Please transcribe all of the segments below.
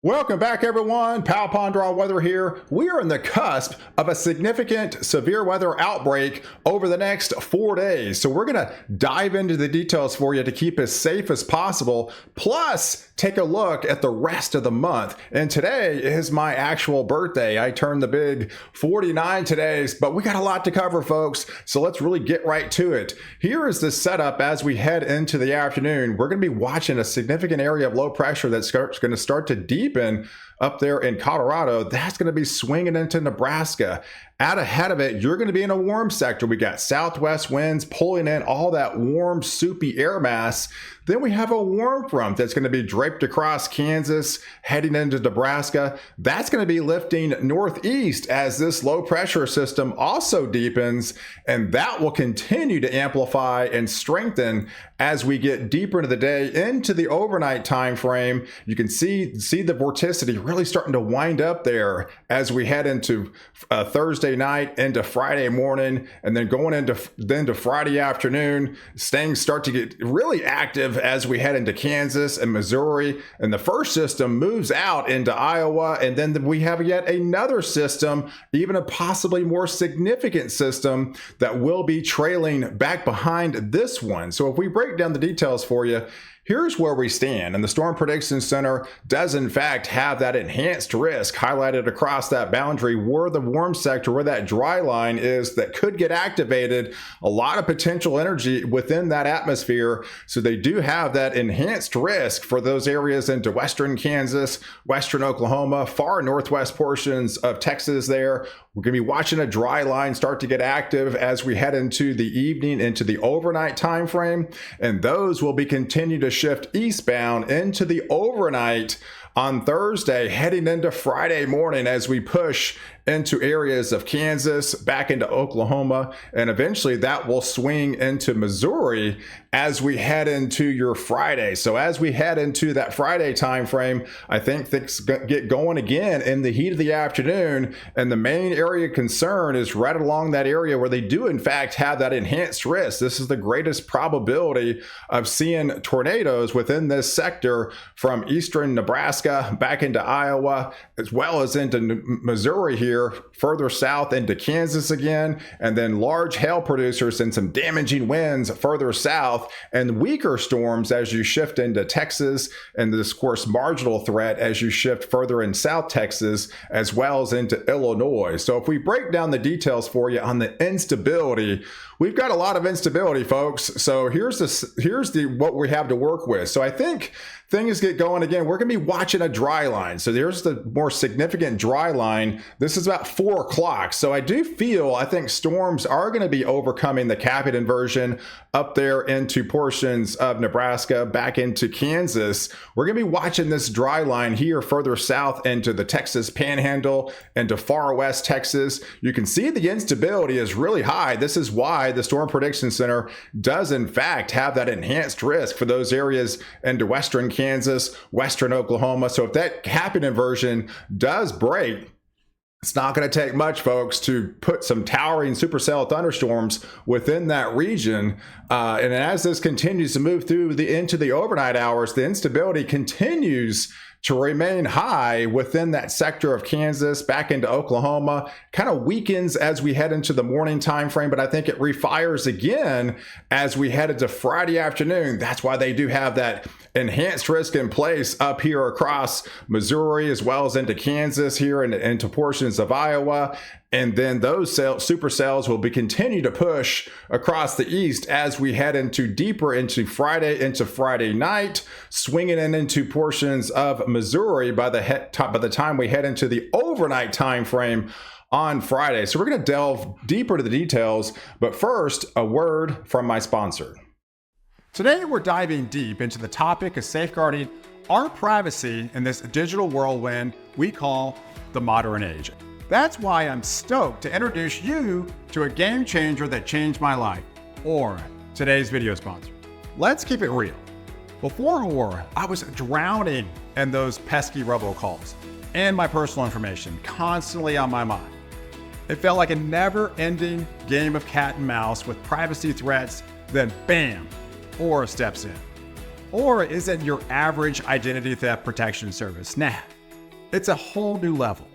Welcome back, everyone. Pal Pondra Weather here. We are in the cusp of a significant severe weather outbreak over the next 4 days. So we're going to dive into the details for you to keep as safe as possible, plus take a look at the rest of the month. And today is my actual birthday. I turned the big 49 today, but we got a lot to cover, folks. So let's really get right to it. Here is the setup as we head into the afternoon. We're going to be watching a significant area of low pressure that's going to start to deepen up there in Colorado. That's going to be swinging into Nebraska. Out ahead of it, you're going to be in a warm sector. We got southwest winds pulling in all that warm, soupy air mass. Then we have a warm front that's going to be draped across Kansas, heading into Nebraska. That's going to be lifting northeast as this low pressure system also deepens, and that will continue to amplify and strengthen as we get deeper into the day, into the overnight time frame. You can see the vorticity really starting to wind up there as we head into Thursday night, into Friday morning, and then going into Friday afternoon. Things start to get really active as we head into Kansas and Missouri, and the first system moves out into Iowa, and then we have yet another system, even a possibly more significant system that will be trailing back behind this one. So if we break down the details for you, here's where we stand, and the Storm Prediction Center does in fact have that enhanced risk highlighted across that boundary where the warm sector, where that dry line is, that could get activated. A lot of potential energy within that atmosphere, so they do have that enhanced risk for those areas into western Kansas, western Oklahoma, far northwest portions of Texas there. We're going to be watching a dry line start to get active as we head into the evening, into the overnight time frame, and those will be continued to shift eastbound into the overnight on Thursday, heading into Friday morning as we push into areas of Kansas, back into Oklahoma, and eventually that will swing into Missouri as we head into your Friday. So as we head into that Friday time frame, I think things get going again in the heat of the afternoon, and the main area of concern is right along that area where they do in fact have that enhanced risk. This is the greatest probability of seeing tornadoes within this sector from eastern Nebraska back into Iowa, as well as into Missouri here, further south into Kansas again, and then large hail producers and some damaging winds further south, and weaker storms as you shift into Texas, and this, of course, marginal threat as you shift further in South Texas, as well as into Illinois. So if we break down the details for you on the instability, we've got a lot of instability, folks. So here's what we have to work with. So I think things get going again. We're going to be watching a dry line. So there's the more significant dry line. This is about 4 o'clock. So I think storms are going to be overcoming the capit inversion up there into portions of Nebraska, back into Kansas. We're going to be watching this dry line here further south into the Texas Panhandle, into far west Texas. You can see the instability is really high. This is why the Storm Prediction Center does in fact have that enhanced risk for those areas into western Kansas, western Oklahoma. So if that capit inversion does break, it's not going to take much, folks, to put some towering supercell thunderstorms within that region. And as this continues to move through into the overnight hours, the instability continues to remain high within that sector of Kansas, back into Oklahoma. Kind of weakens as we head into the morning time frame, but I think it refires again as we head into Friday afternoon. That's why they do have that enhanced risk in place up here across Missouri, as well as into Kansas here and into portions of Iowa. And then those supercells will be continue to push across the east as we head into deeper into Friday night, swinging into portions of Missouri by the time we head into the overnight time frame on Friday. So we're going to delve deeper into the details, but first, a word from my sponsor. Today, we're diving deep into the topic of safeguarding our privacy in this digital whirlwind we call the modern age. That's why I'm stoked to introduce you to a game changer that changed my life, or today's video sponsor. Let's keep it real. Before war, I was drowning in those pesky robocalls and my personal information constantly on my mind. It felt like a never-ending game of cat and mouse with privacy threats, then bam, Aura steps in. Aura isn't your average identity theft protection service. Nah, It's a whole new level.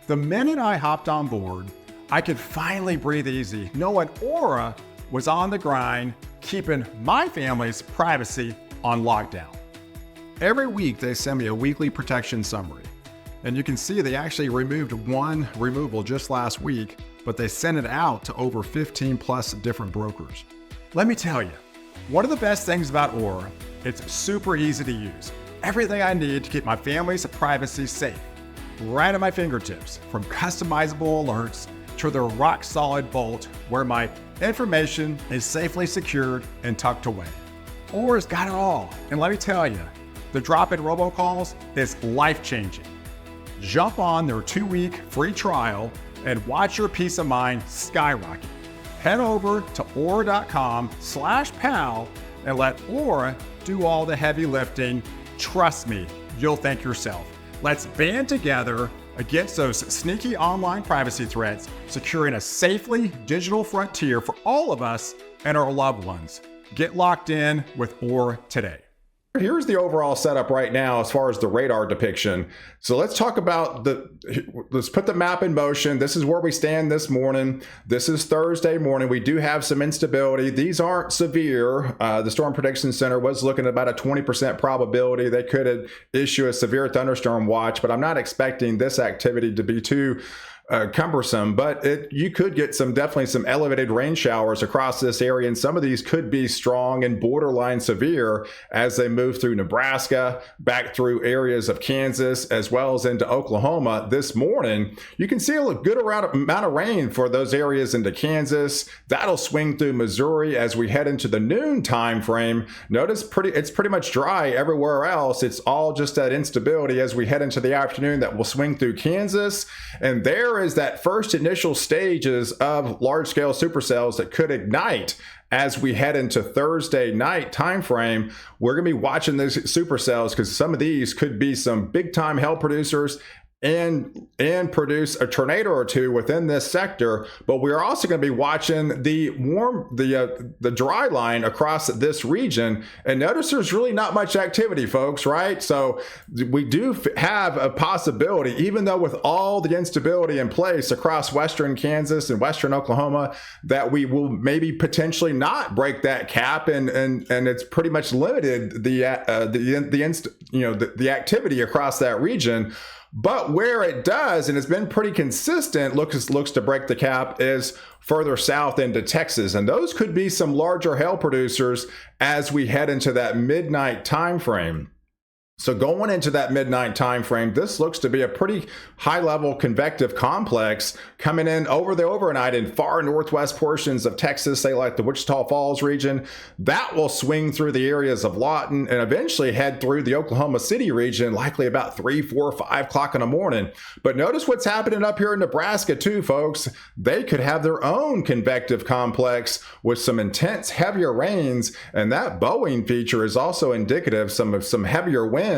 The minute I hopped on board, I could finally breathe easy, knowing Aura was on the grind, keeping my family's privacy on lockdown. Every week, they send me a weekly protection summary. And you can see they actually removed one removal just last week, but they sent it out to over 15 plus different brokers. Let me tell you, one of the best things about Aura, it's super easy to use. Everything I need to keep my family's privacy safe, right at my fingertips, from customizable alerts to the rock-solid vault where my information is safely secured and tucked away. Aura's got it all, and let me tell you, the drop-in robocalls is life-changing. Jump on their 2-week free trial and watch your peace of mind skyrocket. Head over to aura.com/pal and let Aura do all the heavy lifting. Trust me, you'll thank yourself. Let's band together against those sneaky online privacy threats, securing a safely digital frontier for all of us and our loved ones. Get locked in with Aura today. Here's the overall setup right now as far as the radar depiction. So let's talk about let's put the map in motion. This is where we stand this morning. This is Thursday morning. We do have some instability. These aren't severe. The Storm Prediction Center was looking at about a 20% probability. They could issue a severe thunderstorm watch, but I'm not expecting this activity to be too cumbersome, but you could get definitely some elevated rain showers across this area, and some of these could be strong and borderline severe as they move through Nebraska, back through areas of Kansas, as well as into Oklahoma this morning. You can see a good amount of rain for those areas into Kansas. That'll swing through Missouri as we head into the noon time frame. Notice it's pretty much dry everywhere else. It's all just that instability as we head into the afternoon that will swing through Kansas, and there is that first initial stages of large-scale supercells that could ignite as we head into Thursday night time frame. We're going to be watching these supercells because some of these could be some big-time hell producers and produce a tornado or two within this sector. But we're also going to be watching the dry line across this region. And notice there's really not much activity, folks, right? So we do have a possibility, even though with all the instability in place across western Kansas and western Oklahoma, that we will maybe potentially not break that cap, and it's pretty much limited the activity across that region. But where it does, and it's been pretty consistent, looks to break the cap, is further south into Texas. And those could be some larger hail producers as we head into that midnight time frame. So going into that midnight time frame, this looks to be a pretty high-level convective complex coming in over the overnight in far northwest portions of Texas, say like the Wichita Falls region. That will swing through the areas of Lawton and eventually head through the Oklahoma City region, likely about 3, 4, 5 o'clock in the morning. But notice what's happening up here in Nebraska too, folks. They could have their own convective complex with some intense, heavier rains, and that bowing feature is also indicative of some heavier winds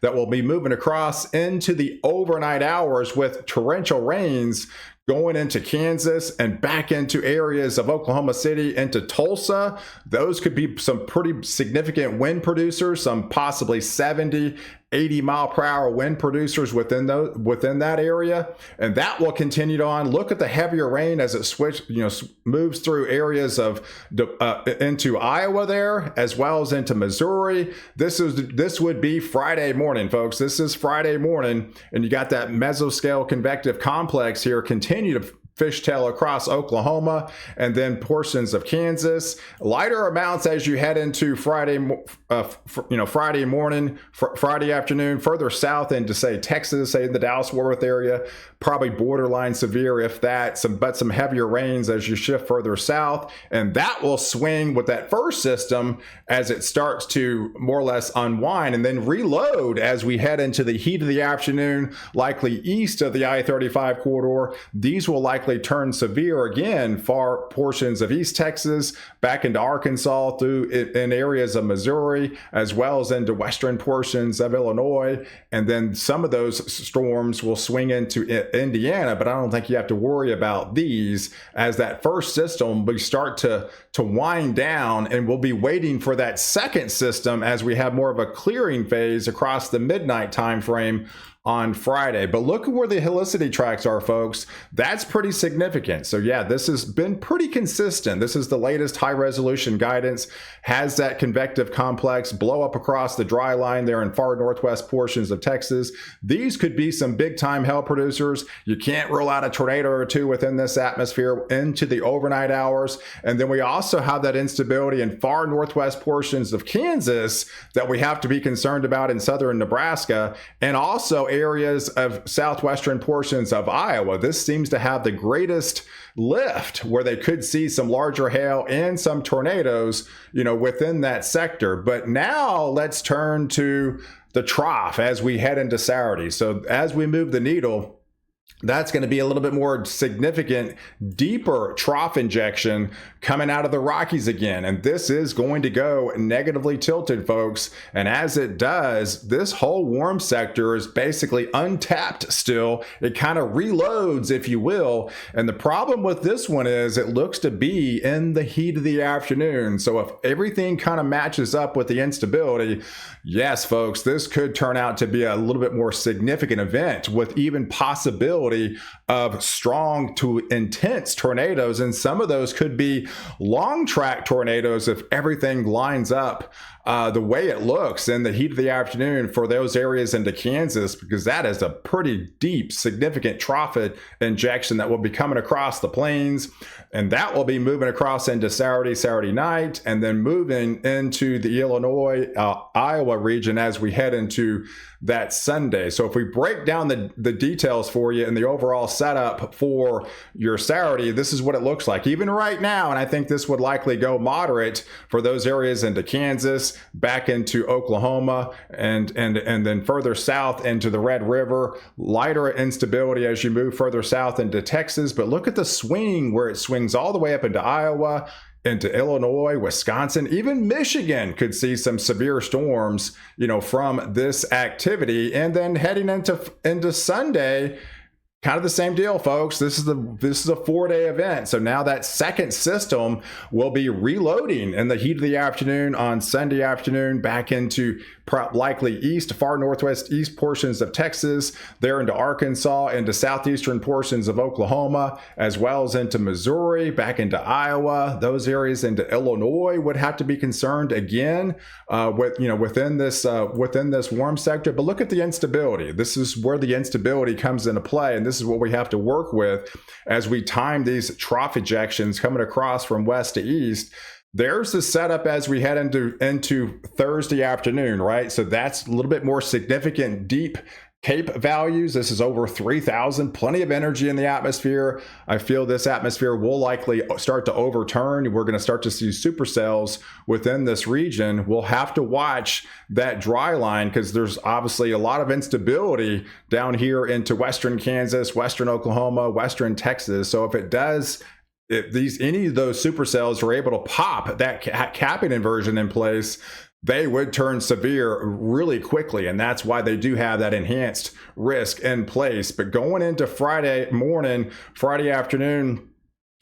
that will be moving across into the overnight hours with torrential rains going into Kansas and back into areas of Oklahoma City into Tulsa. Those could be some pretty significant wind producers, some possibly 70, 80 mile per hour wind producers within that area, and that will continue on. Look at the heavier rain as it moves through areas of into Iowa there, as well as into Missouri. This would be Friday morning, folks. This is Friday morning, and you got that mesoscale convective complex here continue to fishtail across Oklahoma and then portions of Kansas. Lighter amounts as you head into Friday morning, Friday afternoon, further south into say Texas, say in the Dallas-Fort Worth area, probably borderline severe if that, but some heavier rains as you shift further south, and that will swing with that first system as it starts to more or less unwind and then reload as we head into the heat of the afternoon, likely east of the I-35 corridor. These will likely turn severe again, far portions of East Texas, back into Arkansas, through in areas of Missouri, as well as into western portions of Illinois. And then some of those storms will swing into Indiana, but I don't think you have to worry about these, as that first system will start to wind down, and we'll be waiting for that second system as we have more of a clearing phase across the midnight time frame on Friday. But look at where the helicity tracks are, folks. That's pretty significant. So yeah, this has been pretty consistent. This is the latest high resolution guidance, has that convective complex blow up across the dry line there in far northwest portions of Texas. These could be some big time hail producers. You can't rule out a tornado or two within this atmosphere into the overnight hours. And then we also have that instability in far northwest portions of Kansas that we have to be concerned about in southern Nebraska, and also areas of southwestern portions of Iowa. This seems to have the greatest lift where they could see some larger hail and some tornadoes, within that sector. But now let's turn to the trough as we head into Saturday. So as we move the needle, that's going to be a little bit more significant, deeper trough injection coming out of the Rockies again. And this is going to go negatively tilted, folks. And as it does, this whole warm sector is basically untapped still. It kind of reloads, if you will. And the problem with this one is it looks to be in the heat of the afternoon. So if everything kind of matches up with the instability, yes, folks, this could turn out to be a little bit more significant event with even possibility of strong to intense tornadoes. And some of those could be long track tornadoes if everything lines up the way it looks in the heat of the afternoon for those areas into Kansas, because that is a pretty deep, significant trough injection that will be coming across the plains. And that will be moving across into Saturday night, and then moving into the Illinois, Iowa region as we head into that Sunday. So if we break down the details for you and the overall setup for your Saturday, this is what it looks like even right now. And I think this would likely go moderate for those areas into Kansas, back into Oklahoma, and then further south into the Red River. Lighter instability as you move further south into Texas. But look at the swing where it swings all the way up into Iowa, into Illinois, Wisconsin, even Michigan could see some severe storms, from this activity. And then heading into Sunday, kind of the same deal, folks. This is a 4-day event. So now that second system will be reloading in the heat of the afternoon on Sunday afternoon back into likely far northwest east portions of Texas, there into Arkansas, into southeastern portions of Oklahoma, as well as into Missouri, back into Iowa. Those areas into Illinois would have to be concerned again within this warm sector. But look at the instability. This is where the instability comes into play, and this is what we have to work with as we time these trough ejections coming across from west to east. There's the setup as we head into Thursday afternoon, right? So that's a little bit more significant, deep Cape values. This is over 3,000, plenty of energy in the atmosphere. I feel this atmosphere will likely start to overturn. We're going to start to see supercells within this region. We'll have to watch that dry line because there's obviously a lot of instability down here into western Kansas, western Oklahoma, western Texas. So if it does, if any of those supercells are able to pop that capping inversion in place, they would turn severe really quickly. And that's why they do have that enhanced risk in place. But going into Friday morning, Friday afternoon,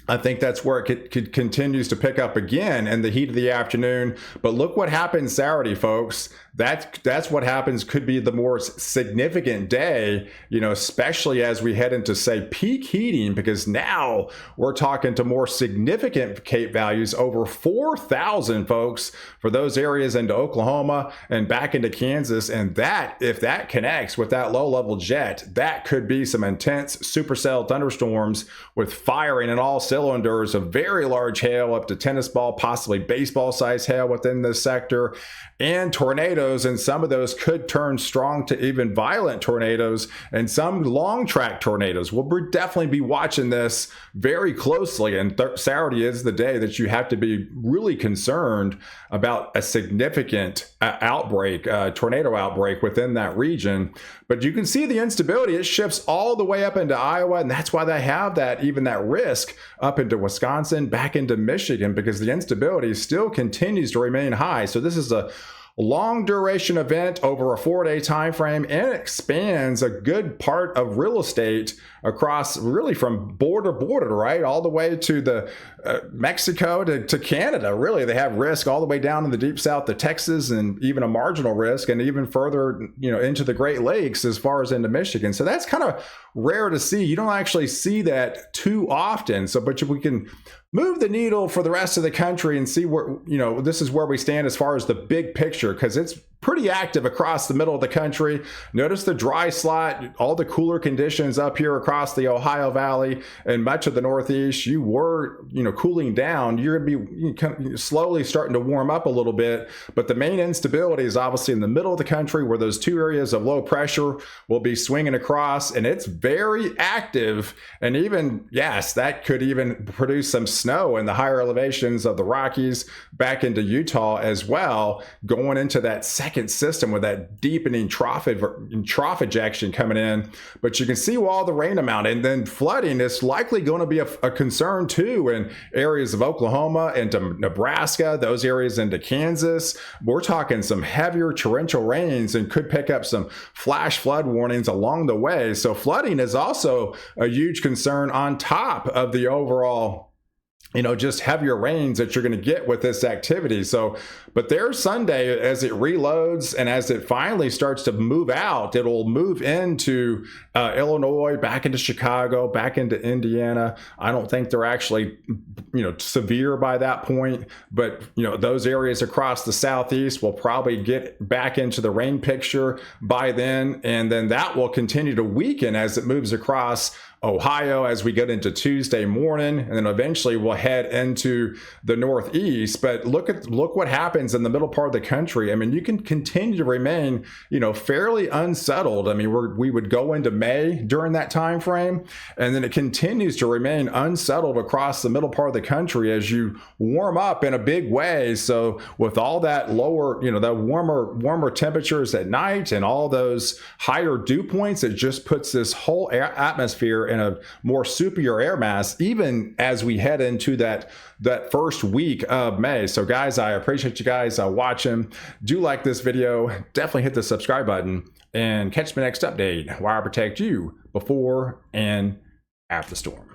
I think that's where it continues to pick up again in the heat of the afternoon. But look what happens Saturday, folks. That's what happens. Could be the more significant day, especially as we head into, say, peak heating, because now we're talking to more significant Cape values, over 4,000, folks, for those areas into Oklahoma and back into Kansas. And that, if that connects with that low level jet, that could be some intense supercell thunderstorms with firing in all cylinders of very large hail, up to tennis ball, possibly baseball size hail within this sector, and tornadoes. And some of those could turn strong to even violent tornadoes, and some long track tornadoes. We'll definitely be watching this very closely. And Saturday is the day that you have to be really concerned about a significant tornado outbreak within that region. But you can see the instability. It shifts all the way up into Iowa, and that's why they have that risk up into Wisconsin, back into Michigan, because the instability still continues to remain high. So this is a long duration event over a 4-day time frame, and expands a good part of real estate across, really from border to border, right, all the way to the Mexico to Canada. Really, they have risk all the way down in the deep south to Texas, and even a marginal risk, and even further, into the Great Lakes as far as into Michigan. So that's kind of rare to see. You don't actually see that too often. So, but we can move the needle for the rest of the country and see where, this is where we stand as far as the big picture, because it's pretty active across the middle of the country. Notice the dry slot, all the cooler conditions up here across the Ohio Valley and much of the Northeast. You were, cooling down. You're going to be slowly starting to warm up a little bit, but the main instability is obviously in the middle of the country, where those two areas of low pressure will be swinging across, and it's very active. And even, yes, that could even produce some snow in the higher elevations of the Rockies back into Utah as well, going into that second system with that deepening trough ejection coming in. But you can see all the rain amount, and then flooding is likely going to be a concern too in areas of Oklahoma and Nebraska, those areas into Kansas. We're talking some heavier torrential rains and could pick up some flash flood warnings along the way. So flooding is also a huge concern on top of the overall just heavier rains that you're going to get with this activity. So, but there's Sunday, as it reloads and as it finally starts to move out, it'll move into Illinois, back into Chicago, back into Indiana. I don't think they're actually, severe by that point, but, those areas across the Southeast will probably get back into the rain picture by then. And then that will continue to weaken as it moves across Ohio as we get into Tuesday morning, and then eventually we'll head into the Northeast. But look what happens in the middle part of the country. I mean, you can continue to remain, fairly unsettled. I mean, we would go into May during that time frame, and then it continues to remain unsettled across the middle part of the country as you warm up in a big way. So with all that lower, that warmer temperatures at night and all those higher dew points, it just puts this whole atmosphere in a more superior air mass, even as we head into that first week of May. So guys, I appreciate you guys watching. Do like this video, definitely hit the subscribe button, and catch my next update where I protect you before and after the storm.